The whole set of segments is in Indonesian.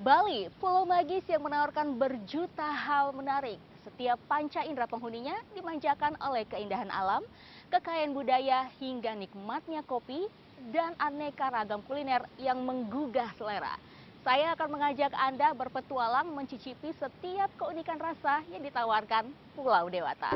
Bali, pulau magis yang menawarkan berjuta hal menarik. Setiap panca indera penghuninya dimanjakan oleh keindahan alam, kekayaan budaya hingga nikmatnya kopi dan aneka ragam kuliner yang menggugah selera. Saya akan mengajak Anda berpetualang mencicipi setiap keunikan rasa yang ditawarkan Pulau Dewata.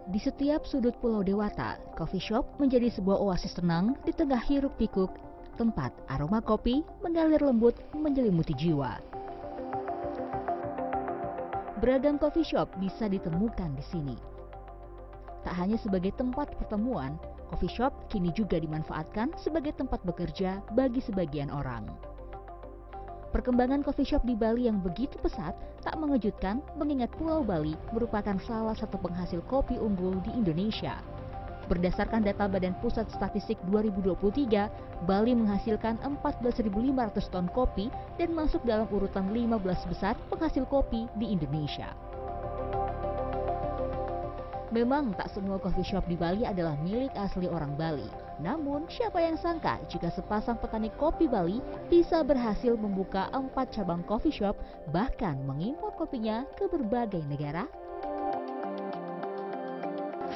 Di setiap sudut Pulau Dewata, coffee shop menjadi sebuah oasis tenang di tengah hiruk-pikuk, tempat aroma kopi mengalir lembut menyelimuti jiwa. Beragam coffee shop bisa ditemukan di sini. Tak hanya sebagai tempat pertemuan, coffee shop kini juga dimanfaatkan sebagai tempat bekerja bagi sebagian orang. Perkembangan coffee shop di Bali yang begitu pesat tak mengejutkan mengingat Pulau Bali merupakan salah satu penghasil kopi unggul di Indonesia. Berdasarkan data Badan Pusat Statistik 2023, Bali menghasilkan 14.500 ton kopi dan masuk dalam urutan 15 besar penghasil kopi di Indonesia. Memang tak semua coffee shop di Bali adalah milik asli orang Bali. Namun, siapa yang sangka jika sepasang petani kopi Bali bisa berhasil membuka 4 cabang coffee shop, bahkan mengimpor kopinya ke berbagai negara?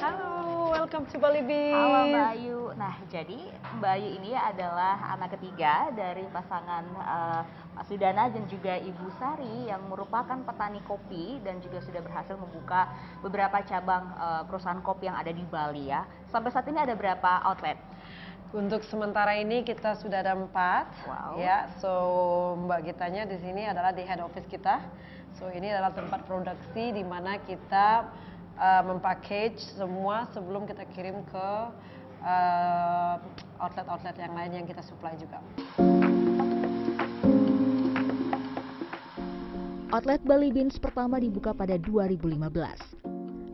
Halo, welcome to Bali Beans. Halo Mbak Ayu. Nah, jadi Mbak Ayu ini adalah anak ketiga dari pasangan Pak Sudana dan juga Ibu Sari yang merupakan petani kopi dan juga sudah berhasil membuka beberapa cabang perusahaan kopi yang ada di Bali ya. Sampai saat ini ada berapa outlet? Untuk sementara ini kita sudah ada 4. Wow. Ya, so Mbak Gitanya di sini adalah di head office kita. So ini adalah tempat produksi di mana kita mempackage semua sebelum kita kirim ke outlet-outlet yang lain yang kita supply juga. Outlet Bali Beans pertama dibuka pada 2015.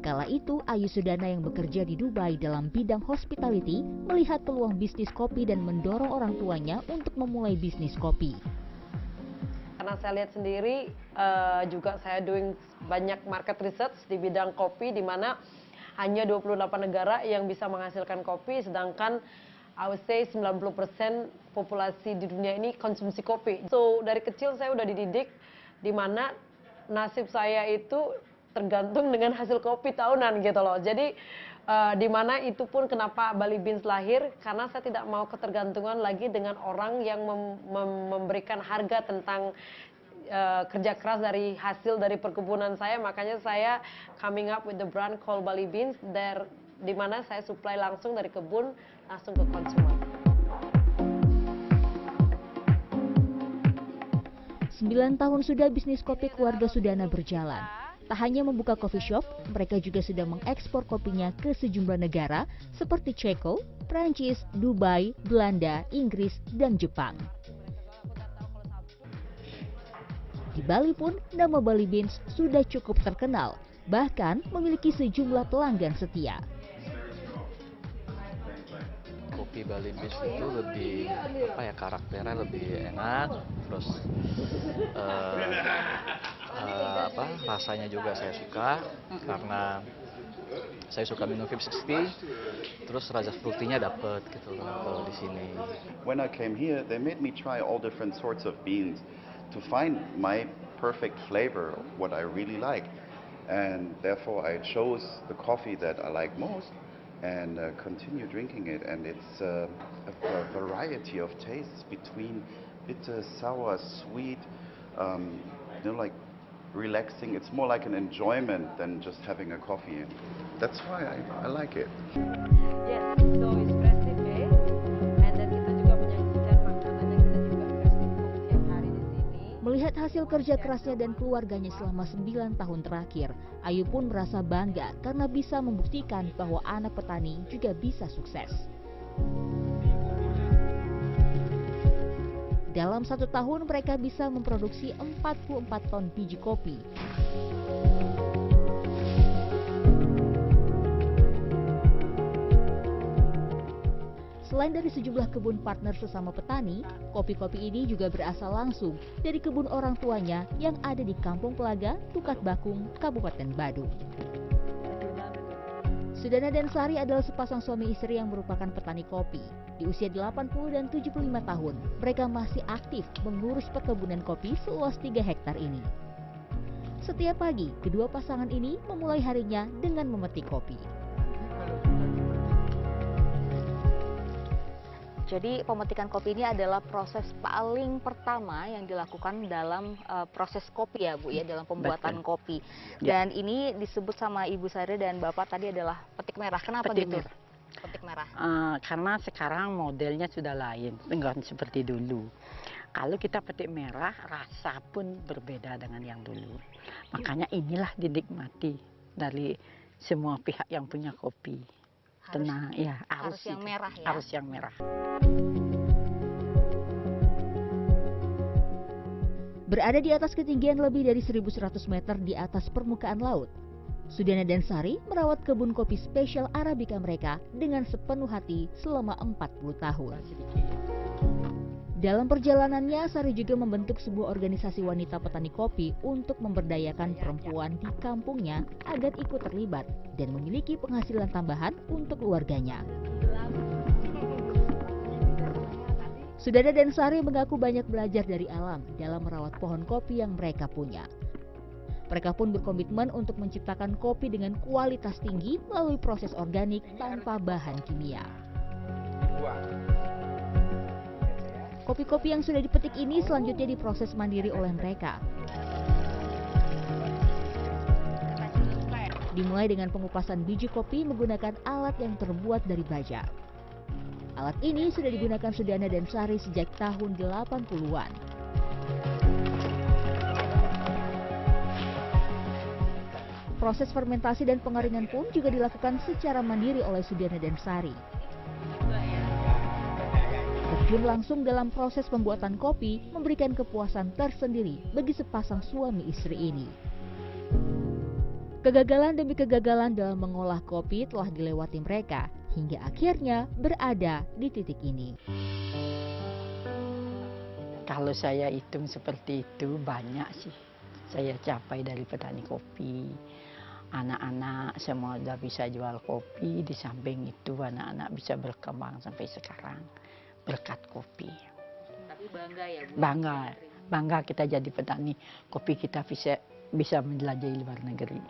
Kala itu, Ayu Sudana yang bekerja di Dubai dalam bidang hospitality melihat peluang bisnis kopi dan mendorong orang tuanya untuk memulai bisnis kopi. Karena saya lihat sendiri, juga saya doing banyak market research di bidang kopi, di mana hanya 28 negara yang bisa menghasilkan kopi, sedangkan I would say 90% populasi di dunia ini konsumsi kopi. So dari kecil saya udah dididik, di mana nasib saya itu tergantung dengan hasil kopi tahunan gitu loh. Jadi di mana itu pun kenapa Bali Beans lahir, karena saya tidak mau ketergantungan lagi dengan orang yang memberikan harga tentang kerja keras dari hasil dari perkebunan saya. Makanya saya coming up with the brand called Bali Beans, di mana saya supply langsung dari kebun langsung ke konsumen. 9 tahun sudah bisnis kopi keluarga Sudana berjalan. Tak hanya membuka coffee shop, mereka juga sudah mengekspor kopinya ke sejumlah negara seperti Ceko, Prancis, Dubai, Belanda, Inggris, dan Jepang. Di Bali pun, nama Bali Beans sudah cukup terkenal, bahkan memiliki sejumlah pelanggan setia. Kopi Bali Beans itu lebih karakternya lebih enak, terus rasanya juga saya suka karena saya suka minum V60, terus rasa frutinya dapet gitu kalau di sini. When I came here, they made me try all different sorts of beans to find my perfect flavor of what I really like, and therefore I chose the coffee that I like most and continue drinking it. And it's a variety of tastes between bitter, sour, sweet, like relaxing. It's more like an enjoyment than just having a coffee. That's why I like it. Yes, so it's recipe, and then kita juga menyajikan makanannya, kita juga kasih kopi tiap hari di sini. Melihat hasil kerja kerasnya dan keluarganya selama 9 tahun terakhir, Ayu pun merasa bangga karena bisa membuktikan bahwa anak petani juga bisa sukses. Dalam 1 tahun mereka bisa memproduksi 44 ton biji kopi. Selain dari sejumlah kebun partner sesama petani, kopi-kopi ini juga berasal langsung dari kebun orang tuanya yang ada di Kampung Pelaga, Tukat Bakung, Kabupaten Badung. Sudana dan Sari adalah sepasang suami istri yang merupakan petani kopi. Di usia 80 dan 75 tahun, mereka masih aktif mengurus perkebunan kopi seluas 3 hektar ini. Setiap pagi, kedua pasangan ini memulai harinya dengan memetik kopi. Jadi pemetikan kopi ini adalah proses paling pertama yang dilakukan dalam proses kopi ya Bu ya, dalam pembuatan kopi. Dan ini disebut sama Ibu Sari dan Bapak tadi adalah petik merah. Kenapa Petik gitu? merah. Petik merah. Karena sekarang modelnya sudah lain, enggak seperti dulu. Kalau kita petik merah, rasa pun berbeda dengan yang dulu. Makanya inilah dinikmati dari semua pihak yang punya kopi. Tenang, ya harus yang itu. merah ya. Harus yang merah. Berada di atas ketinggian lebih dari 1.100 meter di atas permukaan laut, Sudana dan Sari merawat kebun kopi spesial Arabica mereka dengan sepenuh hati selama 40 tahun. Dalam perjalanannya, Sari juga membentuk sebuah organisasi wanita petani kopi untuk memberdayakan perempuan di kampungnya agar ikut terlibat dan memiliki penghasilan tambahan untuk keluarganya. Sudana dan Sari mengaku banyak belajar dari alam dalam merawat pohon kopi yang mereka punya. Mereka pun berkomitmen untuk menciptakan kopi dengan kualitas tinggi melalui proses organik tanpa bahan kimia. Kopi-kopi yang sudah dipetik ini selanjutnya diproses mandiri oleh mereka. Dimulai dengan pengupasan biji kopi menggunakan alat yang terbuat dari baja. Alat ini sudah digunakan Sudana dan Sari sejak tahun 80-an. Proses fermentasi dan pengeringan pun juga dilakukan secara mandiri oleh Sudana dan Sari. Terjun langsung dalam proses pembuatan kopi memberikan kepuasan tersendiri bagi sepasang suami istri ini. Kegagalan demi kegagalan dalam mengolah kopi telah dilewati mereka hingga akhirnya berada di titik ini. Kalau saya hitung seperti itu banyak sih saya capai dari petani kopi. Anak-anak semua sudah bisa jual kopi, di samping itu anak-anak bisa berkembang sampai sekarang berkat kopi. Tapi bangga ya Bu? Bangga kita jadi petani kopi, kita bisa menjelajahi luar negeri.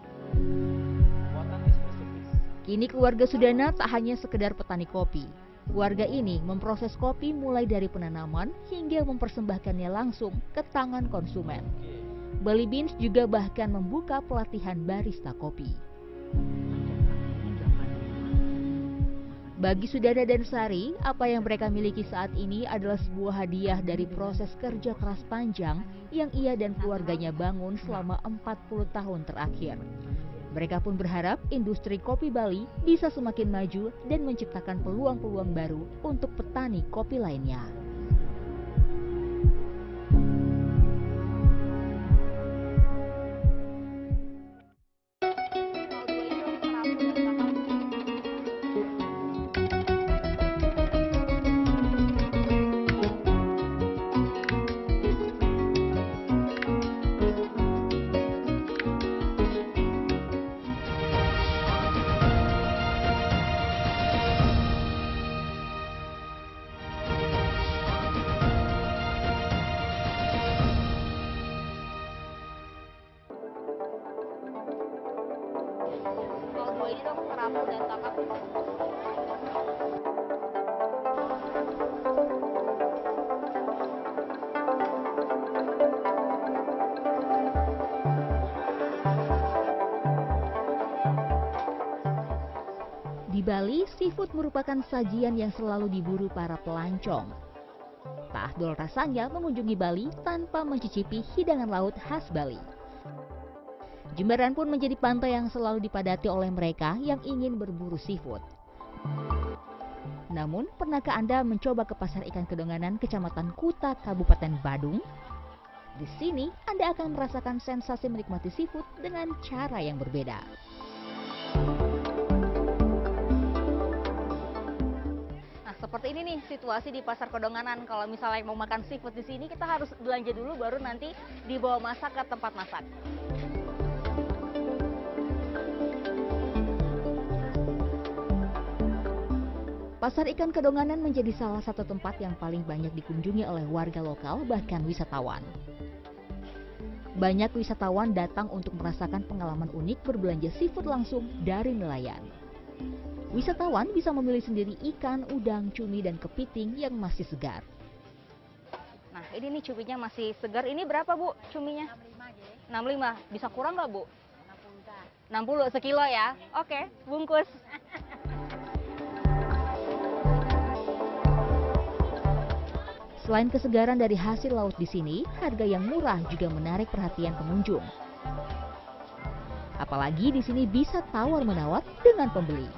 Kini keluarga Sudana tak hanya sekedar petani kopi. Keluarga ini memproses kopi mulai dari penanaman hingga mempersembahkannya langsung ke tangan konsumen. Bali Beans juga bahkan membuka pelatihan barista kopi. Bagi Sudana dan Sari, apa yang mereka miliki saat ini adalah sebuah hadiah dari proses kerja keras panjang yang ia dan keluarganya bangun selama 40 tahun terakhir. Mereka pun berharap industri kopi Bali bisa semakin maju dan menciptakan peluang-peluang baru untuk petani kopi lainnya. Ini dong kerapu dan kakap. Di Bali, seafood merupakan sajian yang selalu diburu para pelancong. Tak afdol rasanya mengunjungi Bali tanpa mencicipi hidangan laut khas Bali. Jimbaran pun menjadi pantai yang selalu dipadati oleh mereka yang ingin berburu seafood. Namun, pernahkah Anda mencoba ke Pasar Ikan Kedonganan, Kecamatan Kuta, Kabupaten Badung? Di sini, Anda akan merasakan sensasi menikmati seafood dengan cara yang berbeda. Nah, seperti ini nih situasi di Pasar Kedonganan. Kalau misalnya mau makan seafood di sini, kita harus belanja dulu, baru nanti dibawa masak ke tempat masak. Pasar ikan Kedonganan menjadi salah satu tempat yang paling banyak dikunjungi oleh warga lokal bahkan wisatawan. Banyak wisatawan datang untuk merasakan pengalaman unik berbelanja seafood langsung dari nelayan. Wisatawan bisa memilih sendiri ikan, udang, cumi, dan kepiting yang masih segar. Nah, ini nih cuminya masih segar. Ini berapa, Bu, cuminya? 65. Bisa kurang nggak, Bu? 60 sekilo ya? Oke, bungkus. Selain kesegaran dari hasil laut di sini, harga yang murah juga menarik perhatian pengunjung. Apalagi di sini bisa tawar-menawar dengan pembeli.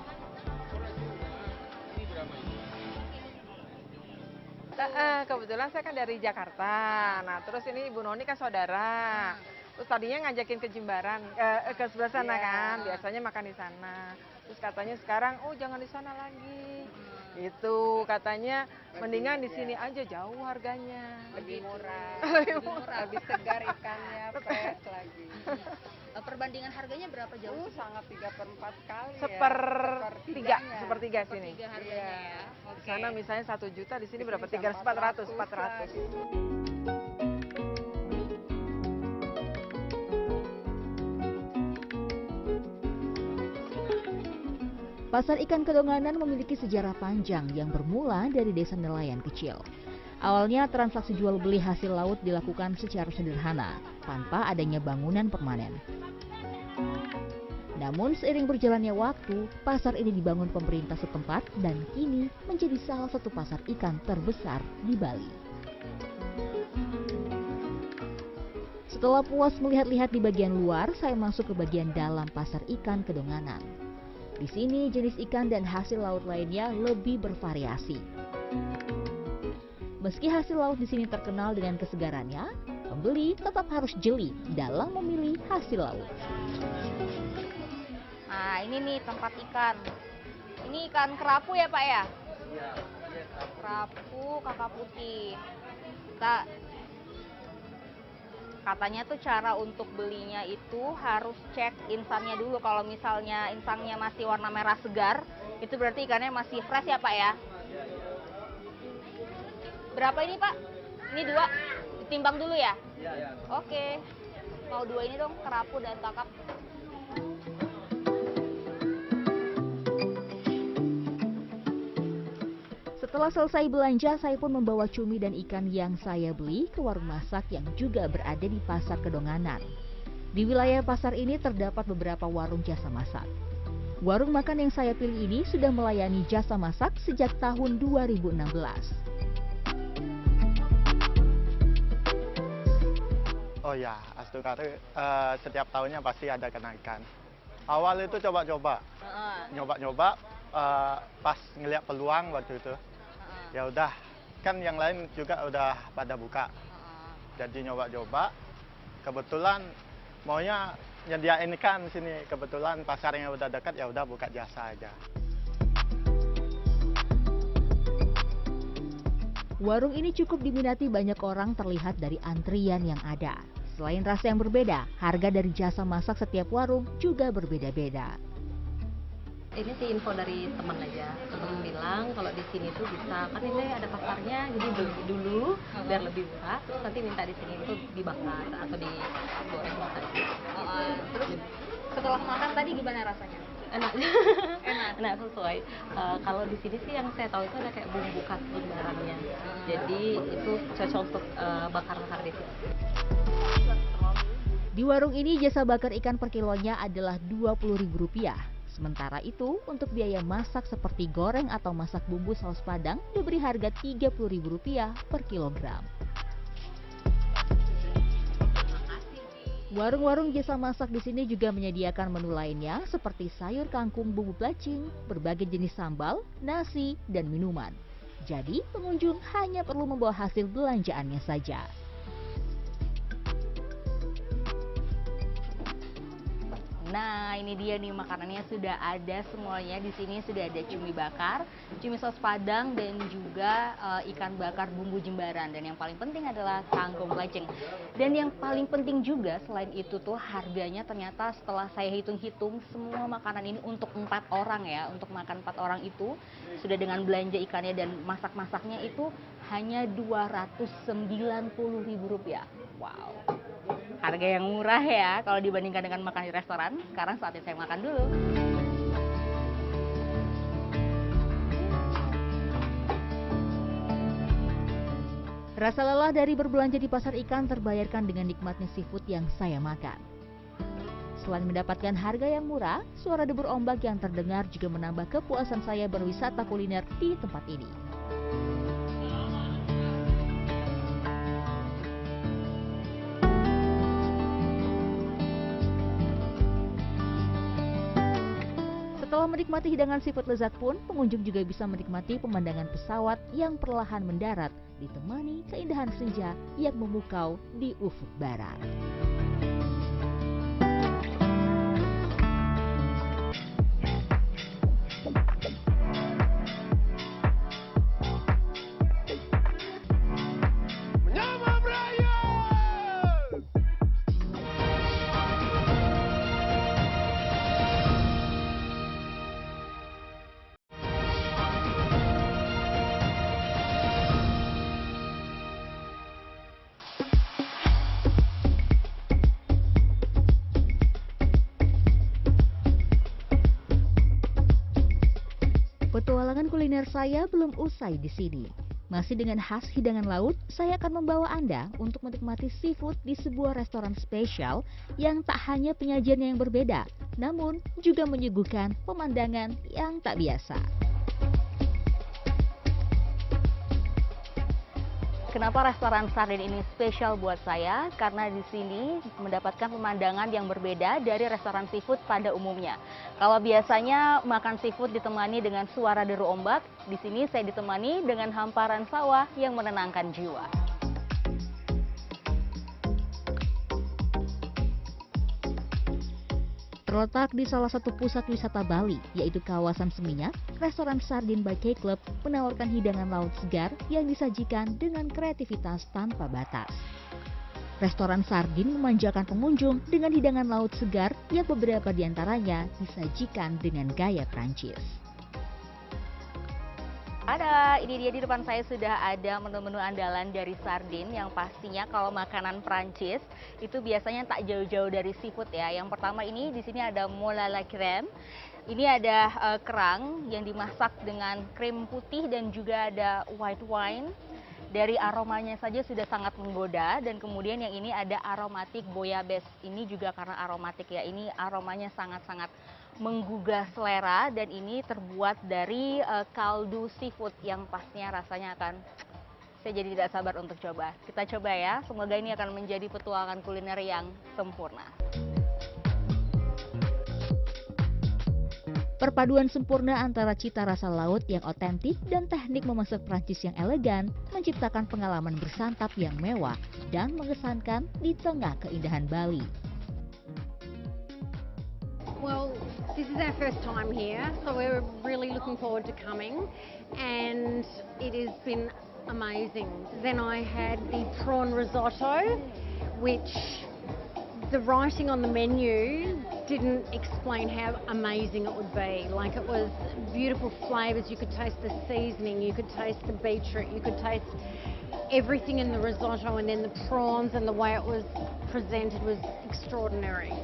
Kebetulan saya kan dari Jakarta. Nah, terus ini Ibu Noni kan saudara. Terus tadinya ngajakin ke Jimbaran, ke sebelah sana kan. Biasanya makan di sana. Terus katanya sekarang, oh jangan di sana lagi. Itu katanya mendingan di sini aja, jauh harganya. Lebih murah. Lebih murah. Lebih segar ikannya, fresh lagi. Perbandingan harganya berapa jauh? Sangat 3/4 kali ya. Sepertiga sini. Sepertiga harganya ya. Di sana misalnya 1 juta, di sini berapa? 400. Pasar ikan Kedonganan memiliki sejarah panjang yang bermula dari desa nelayan kecil. Awalnya transaksi jual beli hasil laut dilakukan secara sederhana, tanpa adanya bangunan permanen. Namun seiring berjalannya waktu, pasar ini dibangun pemerintah setempat dan kini menjadi salah satu pasar ikan terbesar di Bali. Setelah puas melihat-lihat di bagian luar, saya masuk ke bagian dalam pasar ikan Kedonganan. Di sini jenis ikan dan hasil laut lainnya lebih bervariasi. Meski hasil laut di sini terkenal dengan kesegarannya, pembeli tetap harus jeli dalam memilih hasil laut. Nah, ini nih tempat ikan. Ini ikan kerapu ya, Pak ya? Iya. Kerapu kakak putih. Katanya tuh cara untuk belinya itu harus cek insannya dulu. Kalau misalnya insannya masih warna merah segar, itu berarti ikannya masih fresh ya, Pak ya? Berapa ini, Pak? Ini 2. Ditimbang dulu ya? Iya. Oke. Mau 2 ini dong, kerapu dan kakap. Setelah selesai belanja, saya pun membawa cumi dan ikan yang saya beli ke warung masak yang juga berada di Pasar Kedonganan. Di wilayah pasar ini terdapat beberapa warung jasa masak. Warung makan yang saya pilih ini sudah melayani jasa masak sejak tahun 2016. Oh ya, Astukari setiap tahunnya pasti ada kenaikan. Awal itu coba-coba, pas ngeliat peluang waktu itu. Ya udah, kan yang lain juga udah pada buka. Jadi nyoba-coba, kebetulan maunya nyediain ikan sini. Kebetulan pasarnya udah dekat, ya udah buka jasa aja. Warung ini cukup diminati banyak orang terlihat dari antrian yang ada. Selain rasa yang berbeda, harga dari jasa masak setiap warung juga berbeda-beda. Ini sih info dari teman aja. Teman bilang kalau di sini tuh bisa, kan ini ada pasarnya, jadi beli dulu biar lebih murah. Terus nanti minta di sini tuh dibakar atau digoreng tadi. Terus setelah makan tadi gimana rasanya? Enak, enak sesuai. Kalau di sini sih yang saya tahu itu ada kayak bumbu khas Jimbarannya. Jadi itu cocok untuk bakar-bakar di sini. Di warung ini jasa bakar ikan per kilonya adalah Rp20.000. Sementara itu, untuk biaya masak seperti goreng atau masak bumbu saus padang diberi harga Rp30.000 per kilogram. Warung-warung jasa masak di sini juga menyediakan menu lainnya seperti sayur kangkung bumbu bacing, berbagai jenis sambal, nasi, dan minuman. Jadi, pengunjung hanya perlu membawa hasil belanjaannya saja. Nah, ini dia nih makanannya sudah ada semuanya. Di sini sudah ada cumi bakar, cumi saus padang, dan juga ikan bakar bumbu jembaran. Dan yang paling penting adalah kangkung plecing. Dan yang paling penting juga selain itu tuh harganya ternyata setelah saya hitung-hitung semua makanan ini untuk 4 orang ya. Untuk makan 4 orang itu sudah dengan belanja ikannya dan masak-masaknya itu hanya Rp290.000. Wow. Harga yang murah ya kalau dibandingkan dengan makan di restoran. Sekarang saatnya saya makan dulu. Rasa lelah dari berbelanja di pasar ikan terbayarkan dengan nikmatnya seafood yang saya makan. Selain mendapatkan harga yang murah, suara debur ombak yang terdengar juga menambah kepuasan saya berwisata kuliner di tempat ini. Setelah menikmati hidangan seafood lezat pun, pengunjung juga bisa menikmati pemandangan pesawat yang perlahan mendarat, ditemani keindahan senja yang memukau di ufuk barat. Petualangan kuliner saya belum usai di sini. Masih dengan khas hidangan laut, saya akan membawa Anda untuk menikmati seafood di sebuah restoran spesial yang tak hanya penyajiannya yang berbeda, namun juga menyuguhkan pemandangan yang tak biasa. Kenapa restoran Sardin ini spesial buat saya? Karena di sini mendapatkan pemandangan yang berbeda dari restoran seafood pada umumnya. Kalau biasanya makan seafood ditemani dengan suara deru ombak, di sini saya ditemani dengan hamparan sawah yang menenangkan jiwa. Terletak di salah satu pusat wisata Bali, yaitu kawasan Seminyak, restoran Sardin by K Club menawarkan hidangan laut segar yang disajikan dengan kreativitas tanpa batas. Restoran Sardin memanjakan pengunjung dengan hidangan laut segar yang beberapa diantaranya disajikan dengan gaya Prancis. Ada, ini dia di depan saya sudah ada menu-menu andalan dari Sardin yang pastinya kalau makanan Prancis itu biasanya tak jauh-jauh dari seafood ya. Yang pertama ini di sini ada moule à la crème. Ini ada kerang yang dimasak dengan krim putih dan juga ada white wine. Dari aromanya saja sudah sangat menggoda, dan kemudian yang ini ada aromatik bouillabaisse. Ini juga karena aromatik ya, ini aromanya sangat-sangat menggugah selera, dan ini terbuat dari kaldu seafood yang pastinya rasanya akan, saya jadi tidak sabar untuk coba. Kita coba ya, semoga ini akan menjadi petualangan kuliner yang sempurna. Perpaduan sempurna antara cita rasa laut yang otentik dan teknik memasak Prancis yang elegan menciptakan pengalaman bersantap yang mewah dan mengesankan di tengah keindahan Bali. Well, this is our first time here, so we're really looking forward to coming, and it has been amazing. Then I had the prawn risotto, which the writing on the menu didn't explain how amazing it would be. Like, it was beautiful flavours, you could taste the seasoning, you could taste the beetroot, you could taste everything in the risotto, and then the prawns and the way it was presented was extraordinary.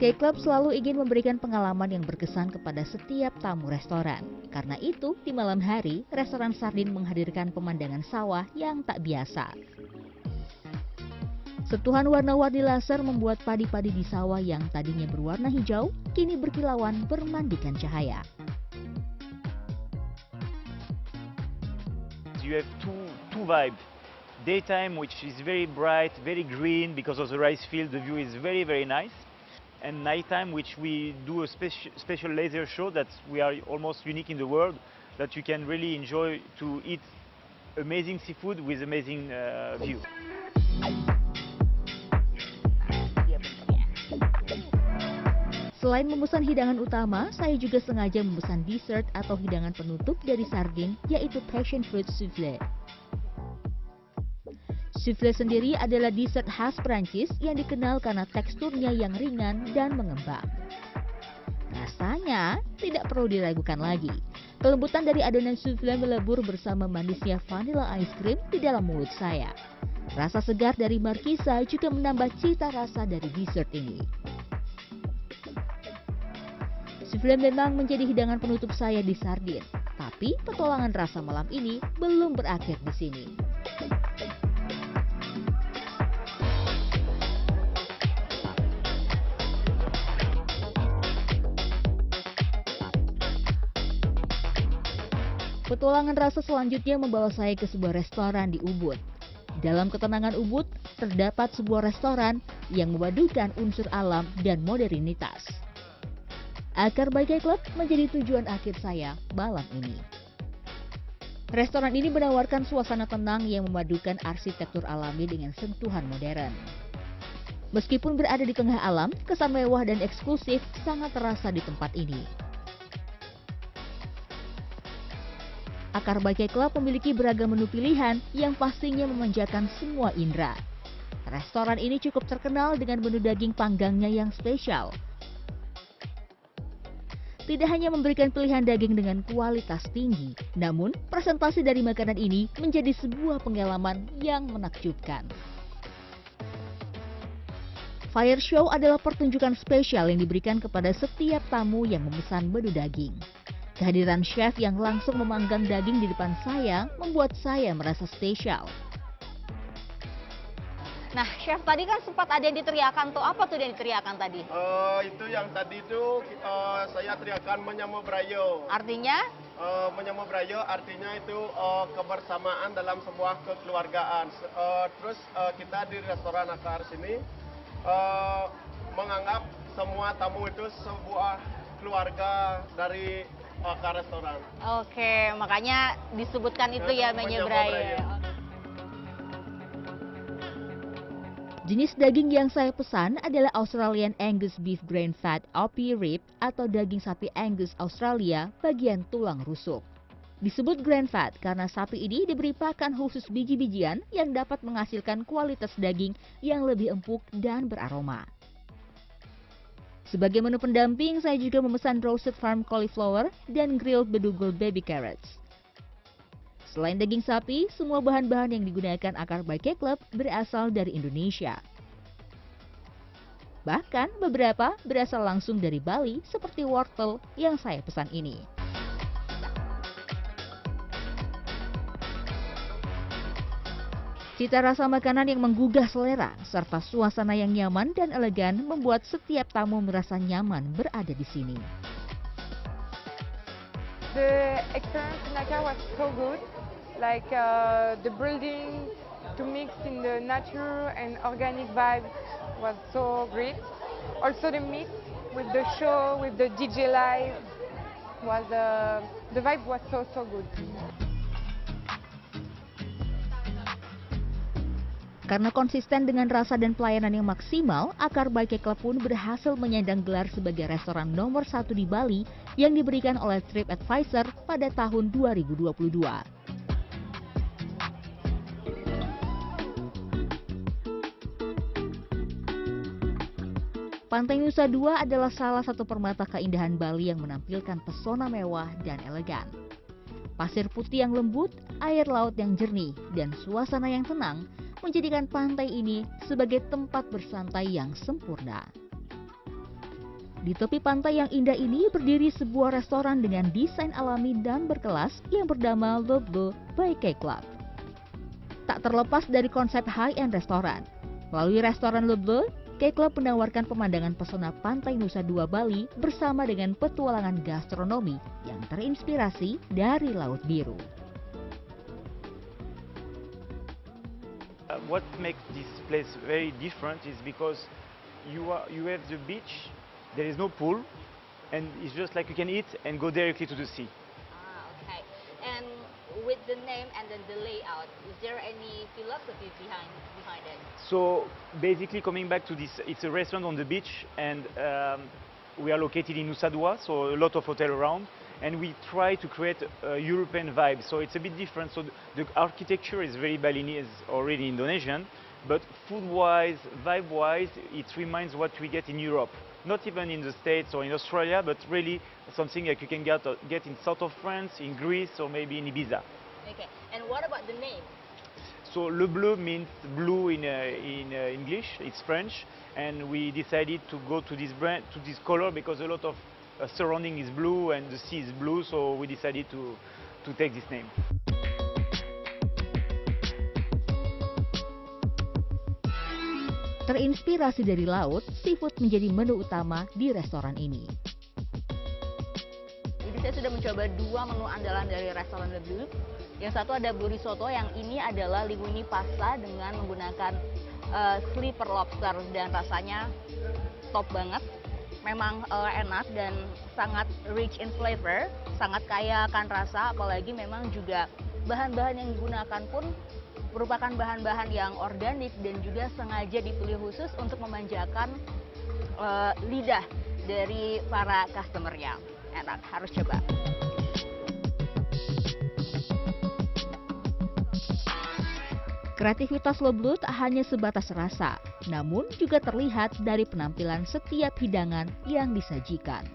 K-Club selalu ingin memberikan pengalaman yang berkesan kepada setiap tamu restoran. Karena itu, di malam hari, restoran Sardin menghadirkan pemandangan sawah yang tak biasa. Sentuhan warna-warni laser membuat padi-padi di sawah yang tadinya berwarna hijau, kini berkilauan bermandikan cahaya. You have two vibes. Daytime, which is very bright, very green because of the rice field, the view is very, very nice. And nighttime, which we do a special laser show that we are almost unique in the world, that you can really enjoy to eat amazing seafood with amazing view. Selain memesan hidangan utama, saya juga sengaja memesan dessert atau hidangan penutup dari Sardin, yaitu passion fruit soufflé. Soufflé sendiri adalah dessert khas Prancis yang dikenal karena teksturnya yang ringan dan mengembang. Rasanya tidak perlu diragukan lagi. Kelembutan dari adonan soufflé melebur bersama manisnya vanilla ice cream di dalam mulut saya. Rasa segar dari markisa juga menambah cita rasa dari dessert ini. Soufflé memang menjadi hidangan penutup saya di Sardin, tapi petualangan rasa malam ini belum berakhir di sini. Petualangan rasa selanjutnya membawa saya ke sebuah restoran di Ubud. Dalam ketenangan Ubud, terdapat sebuah restoran yang memadukan unsur alam dan modernitas. Akar Baikai Club menjadi tujuan akhir saya malam ini. Restoran ini menawarkan suasana tenang yang memadukan arsitektur alami dengan sentuhan modern. Meskipun berada di tengah alam, kesan mewah dan eksklusif sangat terasa di tempat ini. Akar Baikai Club memiliki beragam menu pilihan yang pastinya memanjakan semua indera. Restoran ini cukup terkenal dengan menu daging panggangnya yang spesial. Tidak hanya memberikan pilihan daging dengan kualitas tinggi, namun presentasi dari makanan ini menjadi sebuah pengalaman yang menakjubkan. Fire show adalah pertunjukan spesial yang diberikan kepada setiap tamu yang memesan menu daging. Kehadiran chef yang langsung memanggang daging di depan saya membuat saya merasa spesial. Nah, chef tadi kan sempat ada yang diteriakan tuh. Apa tuh yang diteriakan tadi? Itu yang tadi itu saya teriakan menyambut brayo. Artinya? Menyambut brayo artinya itu kebersamaan dalam sebuah kekeluargaan. Terus kita di restoran Akar sini menganggap semua tamu itu sebuah keluarga dari Akar restoran. Oke, makanya disebutkan itu ya menyambut brayo. Jenis daging yang saya pesan adalah Australian Angus Beef Grain Fat OP Rib atau daging sapi Angus Australia bagian tulang rusuk. Disebut Grain Fat karena sapi ini diberi pakan khusus biji-bijian yang dapat menghasilkan kualitas daging yang lebih empuk dan beraroma. Sebagai menu pendamping, saya juga memesan roasted farm cauliflower dan grilled bedugul baby carrots. Selain daging sapi, semua bahan-bahan yang digunakan Akar Baikai Club berasal dari Indonesia. Bahkan beberapa berasal langsung dari Bali seperti wortel yang saya pesan ini. Cita rasa makanan yang menggugah selera serta suasana yang nyaman dan elegan membuat setiap tamu merasa nyaman berada di sini. The experience in Akar was so good. Like the building to mix in the nature and organic vibe was so great. Also the mix with the show, with the DJ live, was the vibe was so good. Karena konsisten dengan rasa dan pelayanan yang maksimal, Akar Baikai Club pun berhasil menyandang gelar sebagai restoran nomor 1 di Bali yang diberikan oleh TripAdvisor pada tahun 2022. Pantai Nusa Dua adalah salah satu permata keindahan Bali yang menampilkan pesona mewah dan elegan. Pasir putih yang lembut, air laut yang jernih, dan suasana yang tenang menjadikan pantai ini sebagai tempat bersantai yang sempurna. Di tepi pantai yang indah ini berdiri sebuah restoran dengan desain alami dan berkelas yang bernama Le Bleu Baikai Club. Tak terlepas dari konsep high-end restoran, melalui restoran Le Bleu, Baikai Club menawarkan pemandangan pesona Pantai Nusa Dua Bali bersama dengan petualangan gastronomi yang terinspirasi dari Laut Biru. What makes this place very different is because you have the beach, there is no pool, and it's just like you can eat and go directly to the sea. Okay. And with the name and then the layout, is there any philosophy behind it? So basically, coming back to this, it's a restaurant on the beach, and we are located in Nusa Dua, so a lot of hotel around, and we try to create a European vibe. So it's a bit different. So the architecture is very Balinese, already Indonesian, but food-wise, vibe-wise, it reminds what we get in Europe. Not even in the States or in Australia, but really something like you can get in south of France, in Greece, or maybe in Ibiza. Okay, and what about the name? So Le Bleu means blue in English, it's French, and we decided to go to this brand, to this color, because a lot of surrounding is blue and the sea is blue, so we decided to take this name. Terinspirasi dari laut, seafood menjadi menu utama di restoran ini. Jadi saya sudah mencoba 2 menu andalan dari restoran Le Bleu. Yang satu ada blue risotto, yang ini adalah linguine pasta dengan menggunakan sleeper lobster, dan rasanya top banget. Memang enak dan sangat rich in flavor, sangat kaya akan rasa, apalagi memang juga bahan-bahan yang digunakan pun merupakan bahan-bahan yang organik dan juga sengaja dipilih khusus untuk memanjakan lidah dari para customer-nya. Enak, harus coba. Kreativitas Le Bleu tak hanya sebatas rasa, namun juga terlihat dari penampilan setiap hidangan yang disajikan.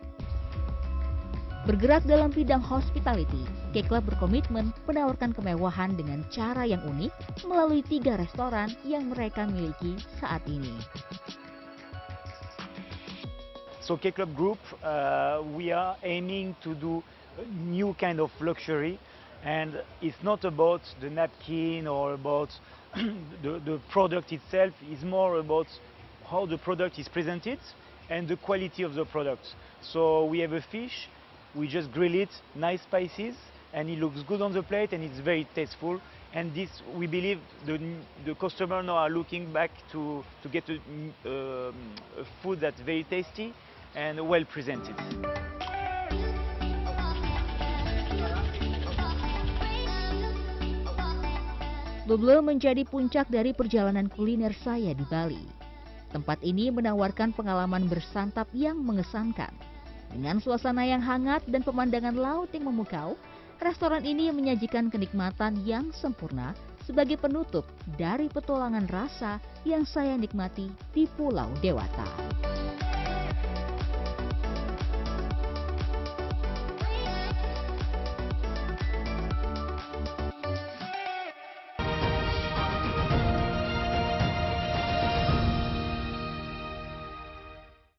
Bergerak dalam bidang hospitality, Cake Club berkomitmen menawarkan kemewahan dengan cara yang unik melalui 3 restoran yang mereka miliki saat ini. So Cake Club Group, we are aiming to do a new kind of luxury, and it's not about the napkin or about the product itself. It's more about how the product is presented and the quality of the product. So we have a fish. We just grill it, nice spices, and it looks good on the plate, and it's very tasteful. And this, we believe, the customer now are looking back to get a food that's very tasty and well presented. Le Bleu menjadi puncak dari perjalanan kuliner saya di Bali. Tempat ini menawarkan pengalaman bersantap yang mengesankan. Dengan suasana yang hangat dan pemandangan laut yang memukau, restoran ini menyajikan kenikmatan yang sempurna sebagai penutup dari petualangan rasa yang saya nikmati di Pulau Dewata.